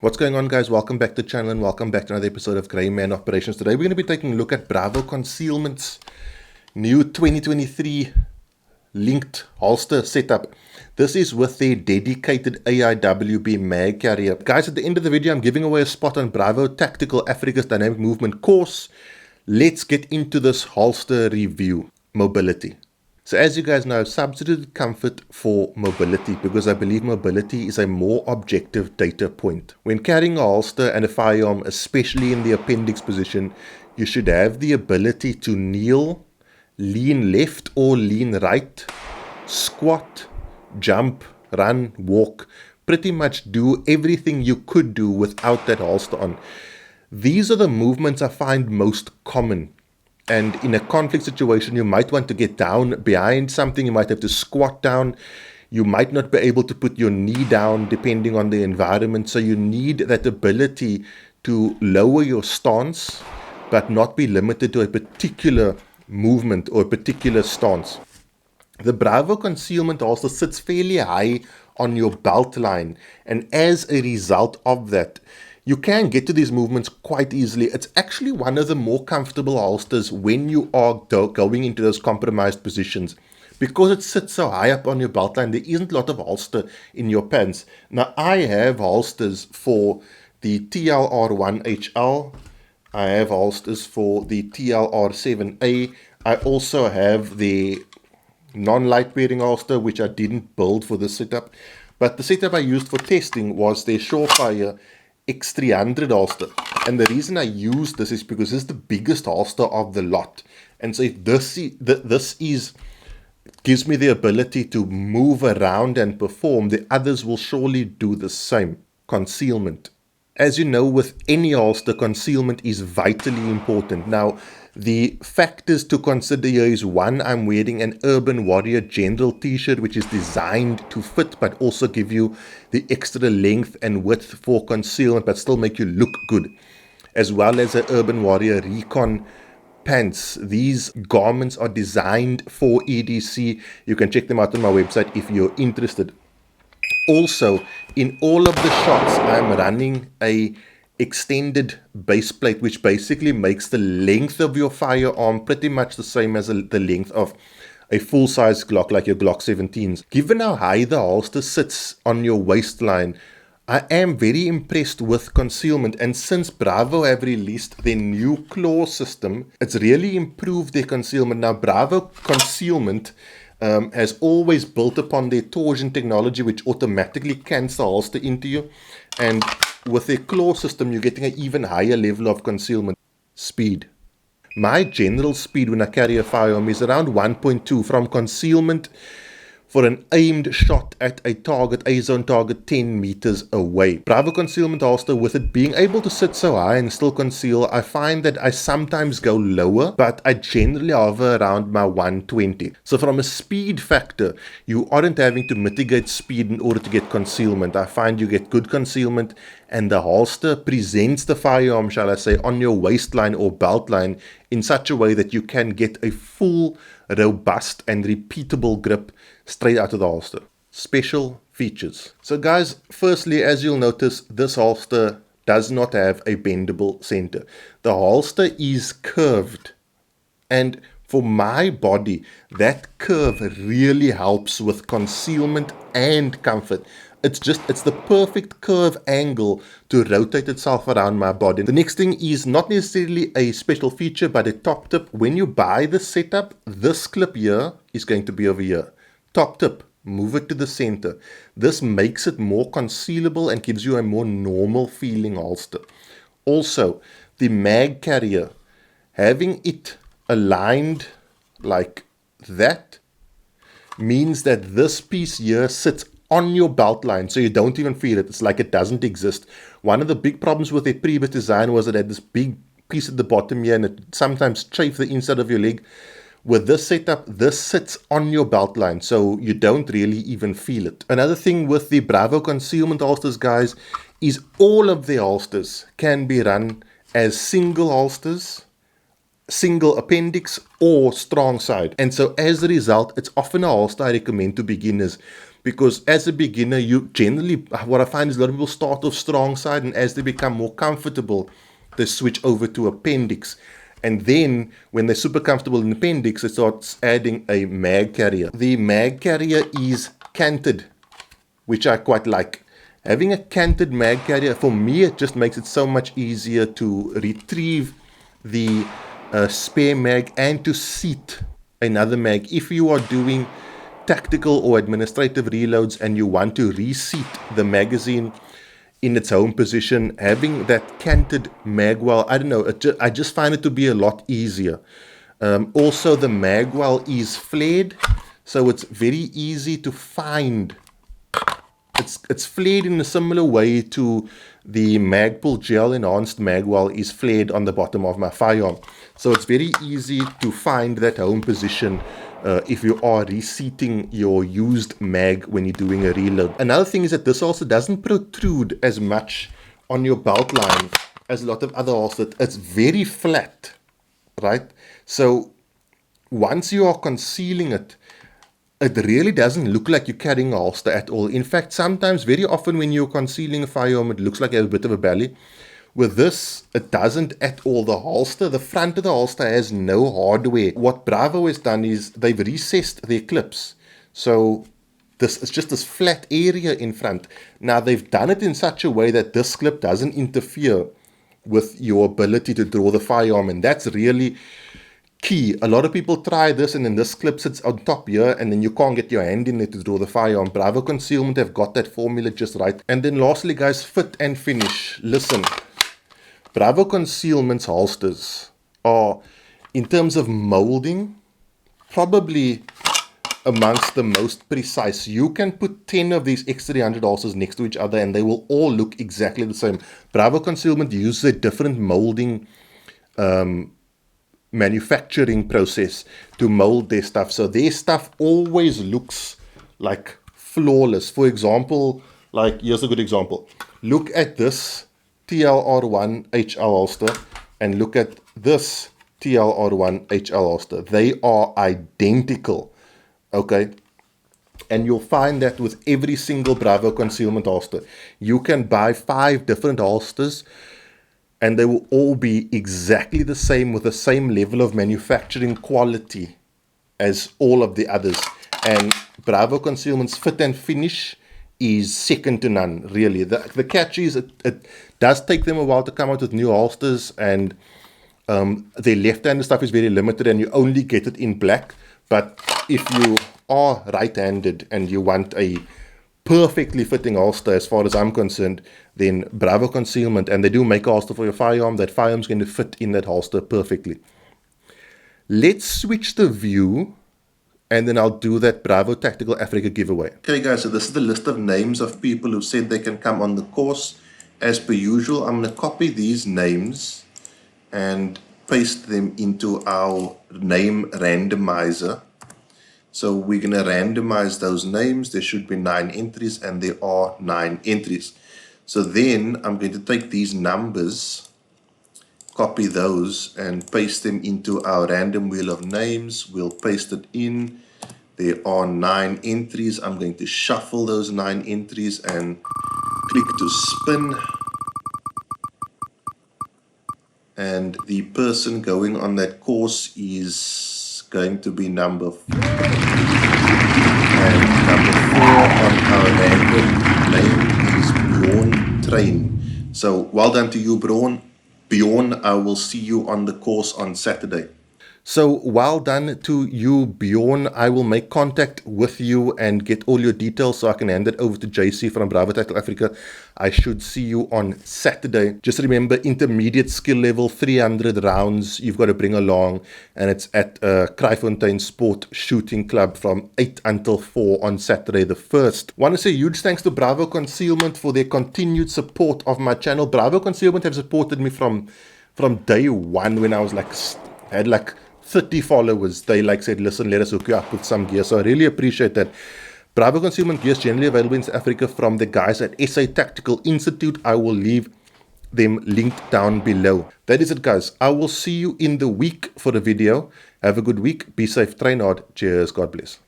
What's going on, guys? Welcome back to the channel and welcome back to another episode of Grey Man Operations. Today we're going to be taking a look at Bravo Concealment's new 2023 linked holster setup. This is with their dedicated AIWB mag carrier. Guys, at the end of the video I'm giving away a spot on Bravo Tactical Africa's Dynamic Movement course. Let's get into this holster review. Mobility. So as you guys know, I've substituted comfort for mobility because I believe mobility is a more objective data point. When carrying a holster and a firearm, especially in the appendix position, you should have the ability to kneel, lean left or lean right, squat, jump, run, walk, pretty much do everything you could do without that holster on. These are the movements I find most common. And in a conflict situation, you might want to get down behind something. You might have to squat down. You might not be able to put your knee down depending on the environment. So you need that ability to lower your stance, but not be limited to a particular movement or a particular stance. The Bravo Concealment also sits fairly high on your belt line. And as a result of that, you can get to these movements quite easily. It's actually one of the more comfortable holsters when you are going into those compromised positions. Because it sits so high up on your belt line, there isn't a lot of holster in your pants. Now, I have holsters for the TLR1HL. I have holsters for the TLR7A. I also have the non-light bearing holster, which I didn't build for this setup. But the setup I used for testing was the Surefire X300 holster, and the reason I use this is because this is the biggest holster of the lot, and so if this gives me the ability to move around and perform, the others will surely do the same. Concealment. As you know, with any holster, concealment is vitally important. Now, the factors to consider here is one, I'm wearing an Urban Warrior General t-shirt which is designed to fit but also give you the extra length and width for concealment but still make you look good, as well as an Urban Warrior Recon pants. These garments are designed for EDC. You can check them out on my website if you're interested. Also, in all of the shots, I'm running a extended base plate, which basically makes the length of your firearm pretty much the same as the length of a full-size Glock, like your Glock 17s. Given how high the holster sits on your waistline, I am very impressed with Concealment, and since Bravo have released their new claw system, it's really improved their concealment. Now, Bravo Concealment has always built upon their torsion technology, which automatically cans the holster into you, and with their claw system, you're getting an even higher level of concealment. Speed. My general speed when I carry a firearm is around 1.2 from concealment for an aimed shot at a target, a zone target 10 meters away. Bravo Concealment holster, with it being able to sit so high and still conceal, I find that I sometimes go lower, but I generally hover around my 120. So from a speed factor, you aren't having to mitigate speed in order to get concealment. I find you get good concealment, and the holster presents the firearm, shall I say, on your waistline or belt line in such a way that you can get a full, robust and repeatable grip straight out of the holster. Special features. So guys, firstly, as you'll notice, this holster does not have a bendable center. The holster is curved, and for my body, that curve really helps with concealment and comfort. It's the perfect curve angle to rotate itself around my body. The next thing is not necessarily a special feature, but a top tip. When you buy the setup, this clip here is going to be over here. Top tip, move it to the center. This makes it more concealable and gives you a more normal feeling holster. Also, the mag carrier, having it aligned like that means that this piece here sits on your belt line, so you don't even feel it. It's like it doesn't exist. One of the big problems with their previous design was that it had this big piece at the bottom here and it sometimes chafed the inside of your leg. With this setup, this sits on your belt line, so you don't really even feel it. Another thing with the Bravo Concealment holsters, guys, is all of the holsters can be run as single holsters, single appendix, or strong side. And so as a result, it's often a holster I recommend to beginners because as a beginner, you generally, what I find is a lot of people start off strong side, and as they become more comfortable, they switch over to appendix. And then when they're super comfortable in appendix, it starts adding a mag carrier. The mag carrier is canted, which I quite like. Having a canted mag carrier, for me, it just makes it so much easier to retrieve the spare mag and to seat another mag. If you are doing tactical or administrative reloads and you want to reseat the magazine in its home position, having that canted mag well, I don't know, I just find it to be a lot easier. Also, the mag well is flared, so it's very easy to find. It's flared in a similar way to the Magpul gel enhanced magwell is flared on the bottom of my firearm. So it's very easy to find that home position if you are reseating your used mag when you're doing a reload. Another thing is that this also doesn't protrude as much on your belt line as a lot of other holsters. It's very flat, right? So once you are concealing it, it really doesn't look like you're carrying a holster at all. In fact, sometimes, very often when you're concealing a firearm, it looks like you have a bit of a belly. With this, it doesn't at all. The holster, the front of the holster has no hardware. What Bravo has done is they've recessed their clips. So this is just this flat area in front. Now, they've done it in such a way that this clip doesn't interfere with your ability to draw the firearm. And that's really key. A lot of people try this and then this clip sits on top here and then you can't get your hand in there to draw the firearm. Bravo Concealment have got that formula just right. And then lastly, guys, fit and finish. Listen, Bravo Concealment's holsters are, in terms of molding, probably amongst the most precise. You can put 10 of these X300 holsters next to each other and they will all look exactly the same. Bravo Concealment uses a different molding manufacturing process to mold their stuff, so their stuff always looks like flawless. For example, like here's a good example. Look at this TLR1 HL holster and look at this TLR1 HL holster. They are identical, okay? And you'll find that with every single Bravo Concealment holster. You can buy 5 different holsters and they will all be exactly the same with the same level of manufacturing quality as all of the others. And Bravo Concealment's fit and finish is second to none, really. The catch is it does take them a while to come out with new holsters, and their left-handed stuff is very limited and you only get it in black. But if you are right-handed and you want a perfectly fitting holster, as far as I'm concerned, then Bravo Concealment, and they do make a holster for your firearm, that firearm's going to fit in that holster perfectly. Let's switch the view and then I'll do that Bravo Tactical Africa giveaway. Okay guys, so this is the list of names of people who said they can come on the course. As per usual, I'm going to copy these names and paste them into our name randomizer. So we're going to randomize those names. There should be 9 entries and there are 9 entries. So then I'm going to take these numbers, copy those and paste them into our random wheel of names. We'll paste it in. There are 9 entries. I'm going to shuffle those 9 entries and click to spin. And the person going on that course is going to be number 4. And number 4 on our random name is Bjorn Train. So well done to you, Bjorn. I will see you on the course on Saturday. So well done to you, Bjorn. I will make contact with you and get all your details so I can hand it over to JC from Bravo Tactical Africa. I should see you on Saturday. Just remember, intermediate skill level, 300 rounds you've got to bring along, and it's at Kraaifontein Sport Shooting Club from 8 until 4 on Saturday the 1st. Want to say huge thanks to Bravo Concealment for their continued support of my channel. Bravo Concealment have supported me from day one when I was had 30 followers. They said, listen, let us hook you up with some gear. So I really appreciate that. Bravo Concealment gear is generally available in South Africa from the guys at SA Tactical Institute. I will leave them linked down below. That is it, guys. I will see you in the week for the video. Have a good week. Be safe. Train hard. Cheers. God bless.